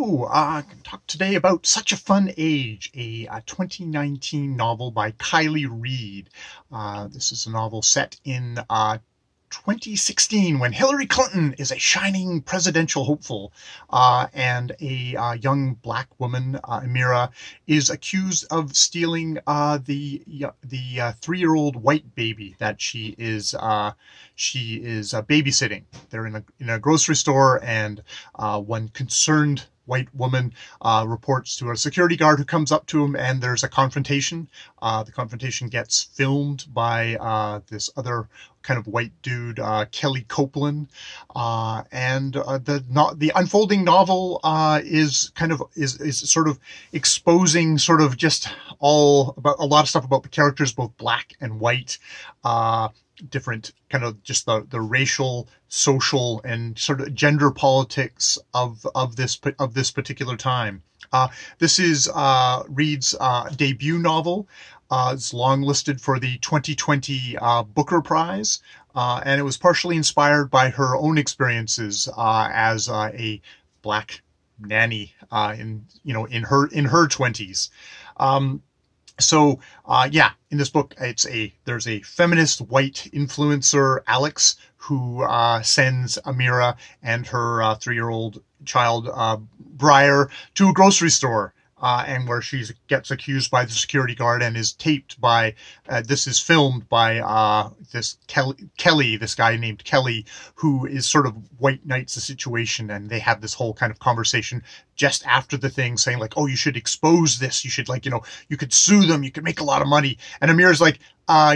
I can talk today about Such a Fun Age, a 2019 novel by Kiley Reid. This is a novel set in 2016 when Hillary Clinton is a shining presidential hopeful, and a young black woman, Amira, is accused of stealing the 3-year-old white baby that she is babysitting. They're in a grocery store, and one concerned white woman reports to a security guard who comes up to him, and there's a confrontation. The confrontation gets filmed by this other kind of white dude, Kelly Copeland, and the unfolding novel is sort of exposing sort of just all about a lot of stuff about the characters, both black and white. Different kind of just the racial, social, and sort of gender politics of this particular time. This is Reid's debut novel. It's long-listed for the 2020 Booker Prize, and it was partially inspired by her own experiences as a black nanny in her 20s. So in this book, there's a feminist white influencer, Alex, who sends Amira and her 3-year-old child, Briar, to a grocery store, and where she gets accused by the security guard and is taped by, this is filmed by this guy named Kelly, who is sort of white knights the situation, and they have this whole kind of conversation just after the thing saying like, oh, you should expose this, you should you could sue them, you could make a lot of money. And Amira's like,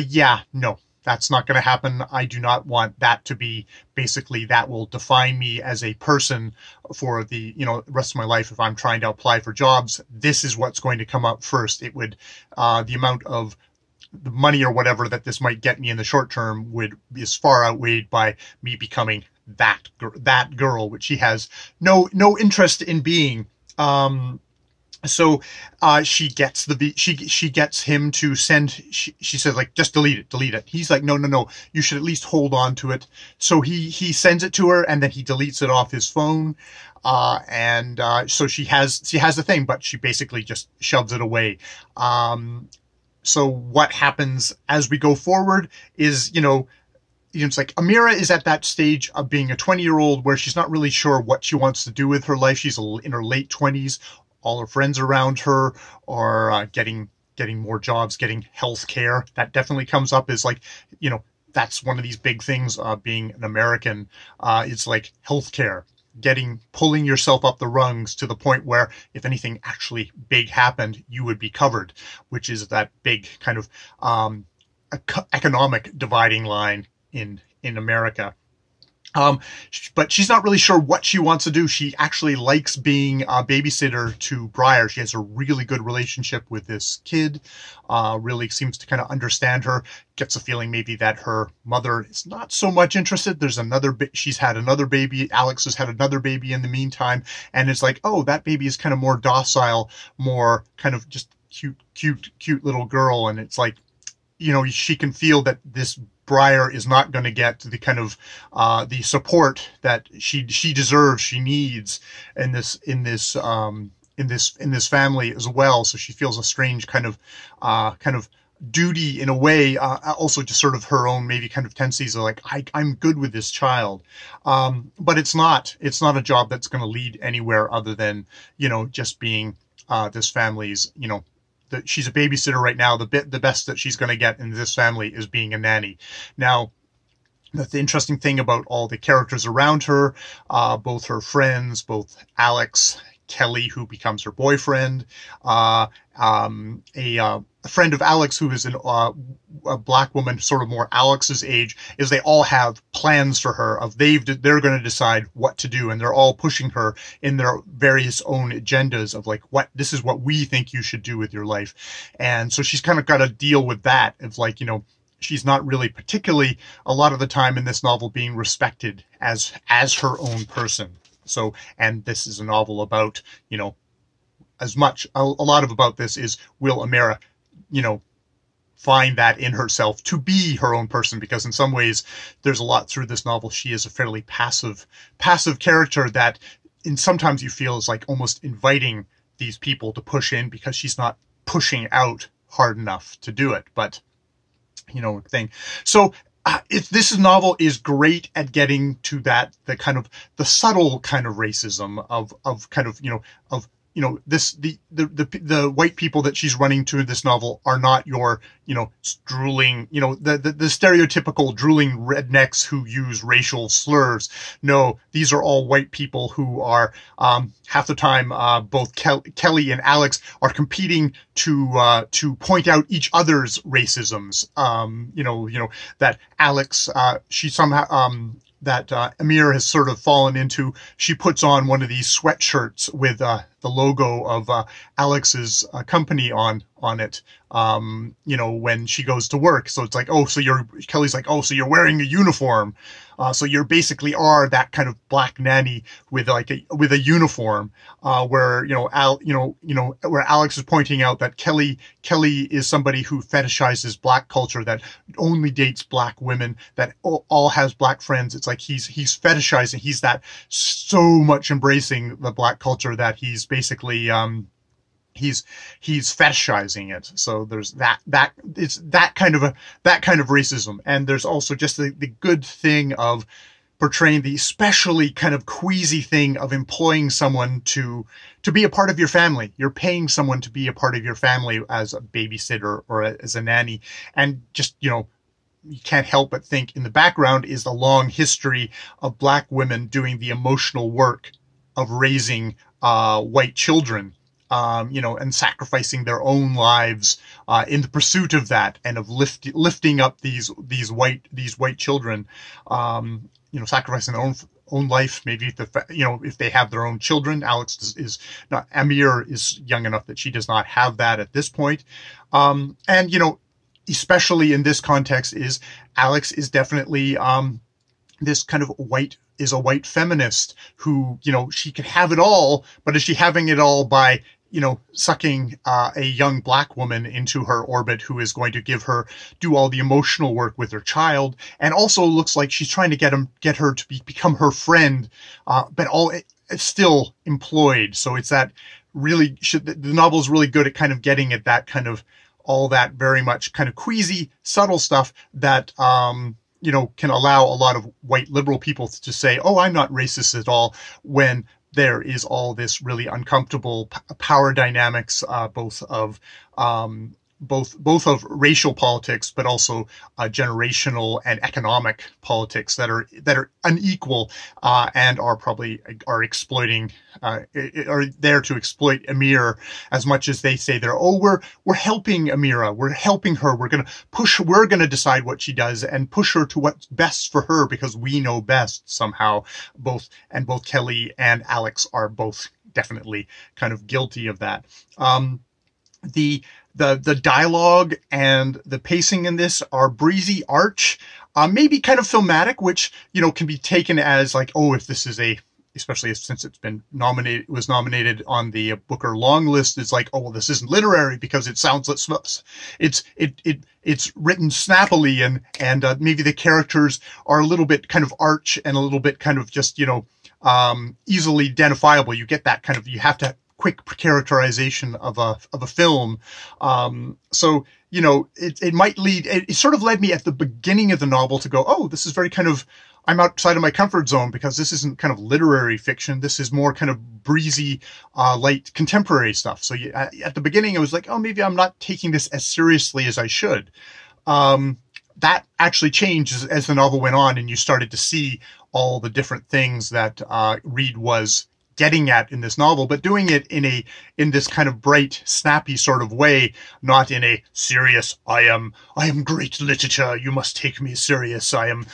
yeah, no. That's not going to happen. I do not want that to be, basically, that will define me as a person for the, rest of my life. If I'm trying to apply for jobs, this is what's going to come up first. It would, the amount of the money or whatever that this might get me in the short term is far outweighed by me becoming that girl, which she has no interest in being. So she gets she gets him to send, she says, like, just delete it. He's like, no, you should at least hold on to it. So he sends it to her, and then he deletes it off his phone. So she has the thing, but she basically just shoves it away. So what happens as we go forward is, it's like Amira is at that stage of being a 20-year-old where she's not really sure what she wants to do with her life. She's in her late 20s. All her friends around her are getting more jobs, getting health care. That definitely comes up as, like, that's one of these big things being an American. It's like health care, pulling yourself up the rungs to the point where if anything actually big happened, you would be covered, which is that big kind of economic dividing line in America. But she's not really sure what she wants to do. She actually likes being a babysitter to Briar. She has a really good relationship with this kid, really seems to kind of understand her, gets a feeling maybe that her mother is not so much interested. She's had another baby. Alex has had another baby in the meantime. And it's like, oh, that baby is kind of more docile, more kind of just cute little girl. And it's like, she can feel that this Briar is not going to get the kind of the support that she deserves, she needs in this family as well. So she feels a strange kind of duty in a way, also just sort of her own maybe kind of tendencies of like, I'm good with this child, but it's not a job that's going to lead anywhere other than just being this family's she's a babysitter right now. The best that she's going to get in this family is being a nanny. Now, the interesting thing about all the characters around her, both her friends, both Alex, Kelly, who becomes her boyfriend, a friend of Alex who is a black woman, sort of more Alex's age, is they all have plans for her they're going to decide what to do, and they're all pushing her in their various own agendas of like, this is what we think you should do with your life. And so she's kind of got to deal with that of like, she's not really particularly a lot of the time in this novel being respected as her own person. So, and this is a novel about, a lot about this is, will Amira, find that in herself to be her own person? Because in some ways, there's a lot through this novel. She is a fairly passive character that and sometimes you feel is like almost inviting these people to push in because she's not pushing out hard enough to do it. But, thing. So this novel is great at getting to that, the subtle kind of racism of kind of, the white people that she's running to in this novel are not your, drooling, the stereotypical drooling rednecks who use racial slurs. No, these are all white people who are, half the time, both Kelly and Alex are competing to point out each other's racisms. That Alex, she somehow, that Amir has sort of fallen into. She puts on one of these sweatshirts with the logo of Alex's company on it, when she goes to work. So it's like, oh, so Kelly's like, oh, so you're wearing a uniform. So you're basically are that kind of black nanny with a uniform, where, where Alex is pointing out that Kelly is somebody who fetishizes black culture, that only dates black women, that all has black friends. It's like he's fetishizing. He's that so much embracing the black culture that he's basically, he's fetishizing it. So there's it's that kind of racism. And there's also just the good thing of portraying the especially kind of queasy thing of employing someone to be a part of your family. You're paying someone to be a part of your family as a babysitter or as a nanny. And just, you can't help but think in the background is the long history of black women doing the emotional work of raising white children. And sacrificing their own lives in the pursuit of that, and of lifting up these white children, sacrificing their own life. Maybe if they have their own children. Alex is not. Amir is young enough that she does not have that at this point, and especially in this context, is Alex is definitely this kind of a white feminist who, she could have it all, but is she having it all by, sucking a young black woman into her orbit who is going to do all the emotional work with her child, and also looks like she's trying to get her to become her friend, but it's still employed. So it's that really, the novel is really good at kind of getting at that kind of, all that very much kind of queasy, subtle stuff that, can allow a lot of white liberal people to say, oh, I'm not racist at all, when there is all this really uncomfortable power dynamics, both of racial politics, but also generational and economic politics that are unequal, and are exploiting, are there to exploit Amir as much as they say we're helping Amira, we're helping her, we're gonna decide what she does and push her to what's best for her because we know best somehow. Both Kelly and Alex are both definitely kind of guilty of that. The dialogue and the pacing in this are breezy arch, maybe kind of filmatic, which, can be taken as like, oh, if this is especially since was nominated on the Booker long list, it's like, oh, well, this isn't literary because it sounds it's written snappily, and maybe the characters are a little bit kind of arch and a little bit kind of just, easily identifiable. You get that kind of, you have to quick characterization of a film. So, it might lead, it sort of led me at the beginning of the novel to go, oh, this is very kind of, I'm outside of my comfort zone because this isn't kind of literary fiction. This is more kind of breezy, light contemporary stuff. So at the beginning, I was like, oh, maybe I'm not taking this as seriously as I should. That actually changed as the novel went on and you started to see all the different things that Reed was getting at in this novel, but doing it in this kind of bright, snappy sort of way, not in a serious, I am great literature, you must take me serious, I am,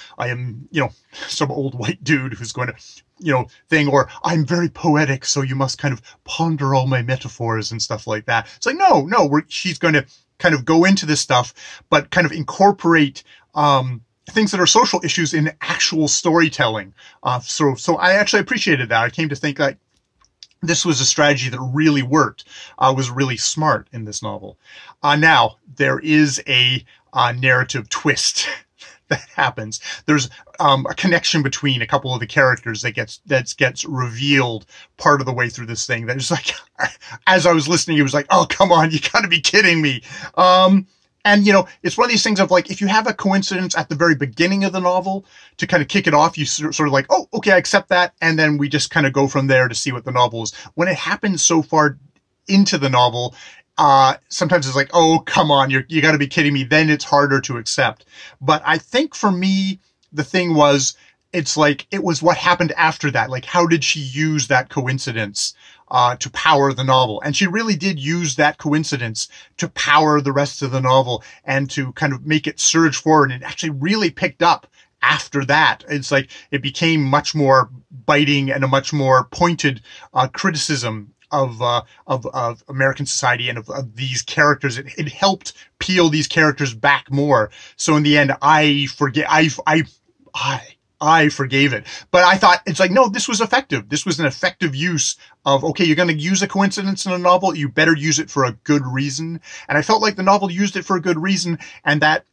some old white dude who's going to, thing, or I'm very poetic, so you must kind of ponder all my metaphors and stuff like that. It's like, no, she's going to kind of go into this stuff, but kind of incorporate, things that are social issues in actual storytelling. So I actually appreciated that. I came to think that this was a strategy that really worked, was really smart in this novel. Now, there is a narrative twist that happens. There's a connection between a couple of the characters that gets revealed part of the way through this thing. That is like, as I was listening, it was like, oh, come on, you gotta be kidding me. And, you know, it's one of these things of like, if you have a coincidence at the very beginning of the novel to kind of kick it off, you sort of like, oh, okay, I accept that. And then we just kind of go from there to see what the novel is. When it happens so far into the novel, sometimes it's like, oh, come on, you got to be kidding me. Then it's harder to accept. But I think for me, the thing was, it's like, it was what happened after that. Like, how did she use that coincidence to power the novel? And she really did use that coincidence to power the rest of the novel and to kind of make it surge forward. And it actually really picked up after that. It's like, it became much more biting and a much more pointed criticism of American society and of these characters. It helped peel these characters back more. So in the end, I forgave it. But I thought, it's like, no, this was effective. This was an effective use of, okay, you're going to use a coincidence in a novel, you better use it for a good reason. And I felt like the novel used it for a good reason, and that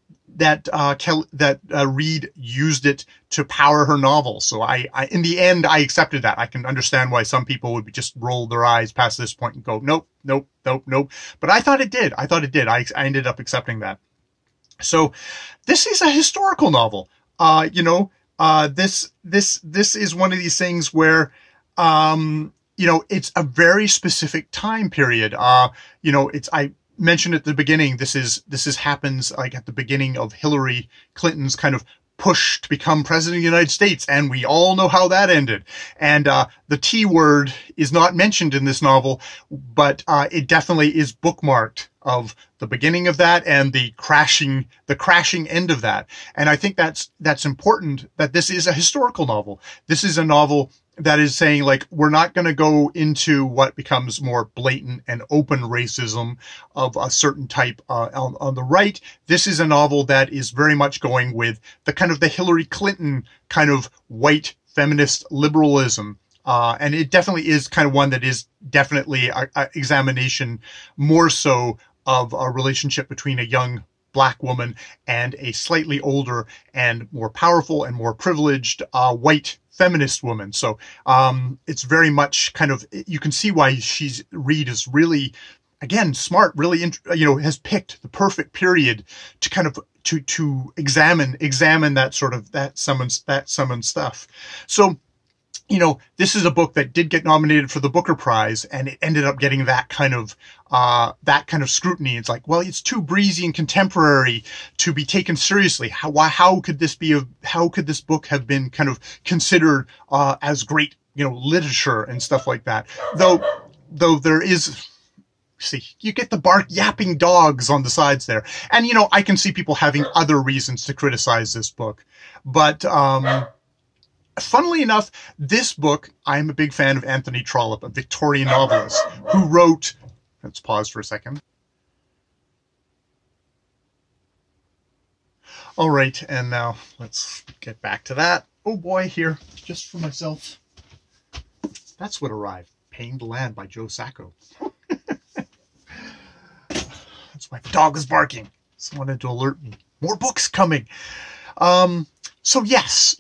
Reed used it to power her novel. So I in the end, I accepted that. I can understand why some people would just roll their eyes past this point and go, nope, nope, nope, nope. But I thought it did. I ended up accepting that. So this is a historical novel. This is one of these things where, it's a very specific time period. I mentioned at the beginning, this happens like at the beginning of Hillary Clinton's kind of push to become president of the United States. And we all know how that ended. And, the T word is not mentioned in this novel, but, it definitely is bookmarked of the beginning of that and the crashing end of that. And I think that's important, that this is a historical novel. This is a novel that is saying, like, we're not going to go into what becomes more blatant and open racism of a certain type on the right. This is a novel that is very much going with the kind of the Hillary Clinton kind of white feminist liberalism. And it definitely is kind of one that is definitely a examination more so of a relationship between a young Black woman and a slightly older and more powerful and more privileged white feminist woman. So it's very much kind of, you can see why Reed is really, again, smart, really, has picked the perfect period to kind of to examine that sort of that summon stuff. So, this is a book that did get nominated for the Booker Prize, and it ended up getting that kind of scrutiny. It's like, well, it's too breezy and contemporary to be taken seriously. How could this book have been kind of considered as great, literature and stuff like that? Though there is, see, you get the yapping dogs on the sides there, and I can see people having other reasons to criticize this book, but funnily enough, this book, I'm a big fan of Anthony Trollope, a Victorian novelist who wrote, let's pause for a second. All right, and now let's get back to that. Oh boy, here, just for myself. That's what arrived. Paying to Land by Joe Sacco. That's why the dog is barking. Just wanted to alert me. More books coming. So yes.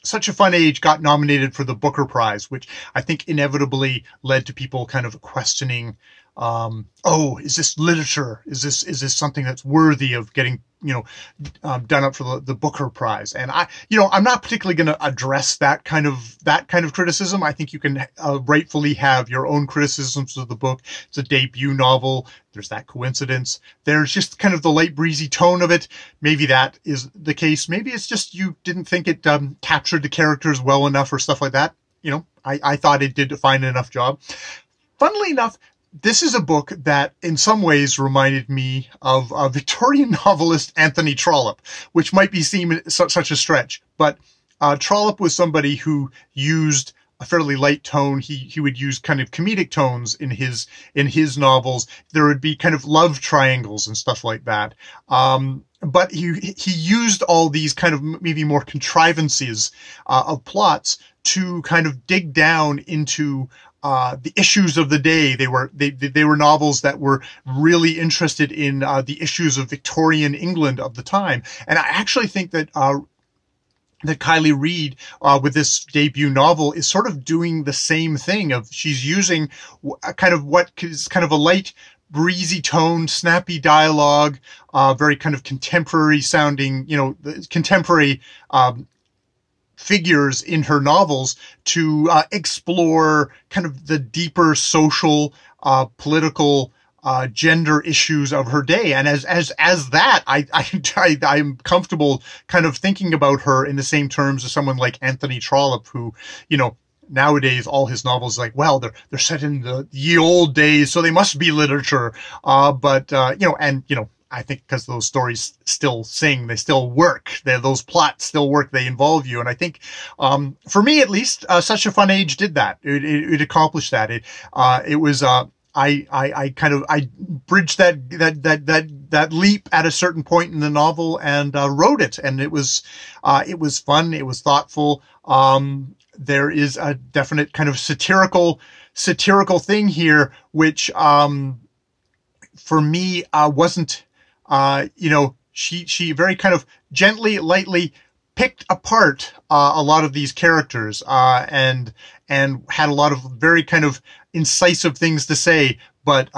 Such a Fun Age got nominated for the Booker Prize, which I think inevitably led to people kind of questioning, is this literature? Is this something that's worthy of getting, done up for the Booker Prize? And I'm not particularly going to address that kind of criticism. I think you can rightfully have your own criticisms of the book. It's a debut novel. There's that coincidence. There's just kind of the light breezy tone of it. Maybe that is the case. Maybe it's just you didn't think it captured the characters well enough or stuff like that. I thought it did a fine enough job. Funnily enough, this is a book that in some ways reminded me of Victorian novelist Anthony Trollope, which might be seem such a stretch, but Trollope was somebody who used a fairly light tone. He would use kind of comedic tones in his novels. There would be kind of love triangles and stuff like that. But he used all these kind of maybe more contrivances of plots to kind of dig down into the issues of the day. They were novels that were really interested in the issues of Victorian England of the time. And I actually think that Kiley Reid, with this debut novel, is sort of doing the same thing. She's using kind of what is kind of a light, breezy tone, snappy dialogue, very kind of contemporary sounding, contemporary figures in her novels to explore kind of the deeper social, political, gender issues of her day. And as that, I'm comfortable kind of thinking about her in the same terms as someone like Anthony Trollope, who, nowadays all his novels, like, well, they're set in the ye old days, so they must be literature. I think because those stories still sing, they still work. Those plots still work. They involve you. And I think, for me at least, Such a Fun Age did that. It accomplished that. It was, I bridged that leap at a certain point in the novel and wrote it, and it was fun. It was thoughtful. There is a definite kind of satirical thing here, which for me wasn't. She very kind of gently, lightly picked apart a lot of these characters and had a lot of very kind of incisive things to say, but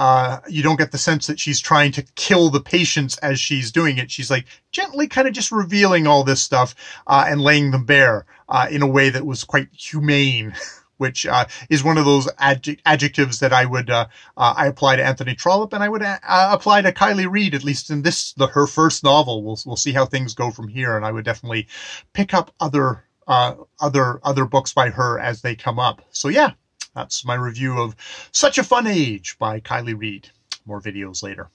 you don't get the sense that she's trying to kill the patients as she's doing it. She's like gently kind of just revealing all this stuff and laying them bare in a way that was quite humane. Which is one of those adjectives that I would I apply to Anthony Trollope, and I would apply to Kiley Reid, at least in her first novel. We'll see how things go from here, and I would definitely pick up other books by her as they come up. So yeah, that's my review of Such a Fun Age by Kiley Reid. More videos later.